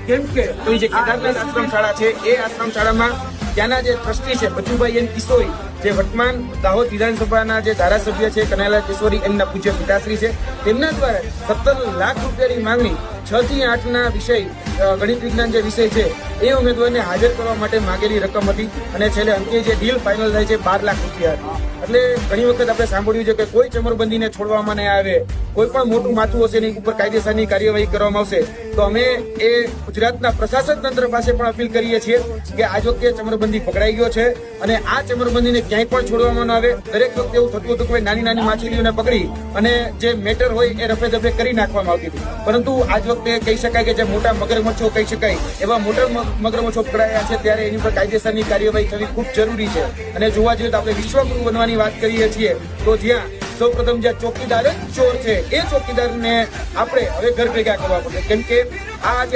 કેમ કે તો એ જે કેદારનાથ આશ્રમ શાળા છે એ આશ્રમ શાળામાં ત્યાંના જે ટ્રસ્ટી છે બચુભાઈ એન કિશોરી, જે વર્તમાન દાહોદ વિધાનસભાના જે ધારાસભ્ય છે કનૈયાલાલ કિશોરી, એમના પૂજ્ય પિતાશ્રી છે, તેમના દ્વારા 17 લાખ રૂપિયાની માંગણી 6 થી 8 ના વિષય ગણિત વિજ્ઞાન જે વિષય છે એ ઉમેદવારને હાજર કરવા માટે માંગેલી રકમ હતી અને છેલ્લે અંતે જે ડીલ ફાઇનલ થાય છે 12 લાખ રૂપિયા હતી. એટલે ઘણી વખત આપણે સાંભળ્યું છે કે કોઈ ચમરબંધીને છોડવામાં નહીં આવે, કોઈ પણ મોટું માથું હશે એની ઉપર કાયદેસરની કાર્યવાહી કરવામાં આવશે. તો અમે એ ગુજરાતના પ્રશાસન તંત્ર પાસે પણ અપીલ કરીએ છીએ કે આજ વખતે ચમરબંધી પકડાઈ ગયો છે અને આ ચમરબંધીને ક્યાંય પણ છોડવામાં ન આવે. દરેક વખતે એવું થતું હતું કે નાની નાની માછલીઓને પકડી અને જે મેટર હોય એ રફે દફે કરી નાખવામાં આવતી હતી, પરંતુ આજ વખતે કહી શકાય કે જે મોટા મગરમચ્છો કહી શકાય એવા મોટા મગરમચ્છો પકડાયા છે, ત્યારે એની પર કાયદેસરની કાર્યવાહી થવી ખૂબ જરૂરી છે. અને જોવા જઈએ તો આપણે વિશ્વગુરુ બનવાની વાત કરીએ છીએ, તો જ્યાં સૌપ્રથમ જે ચોકીદાર જ ચોર છે એ ચોકીદારને આપણે હવે ઘર ભેગા કરવા પડશે, કેમ કે આ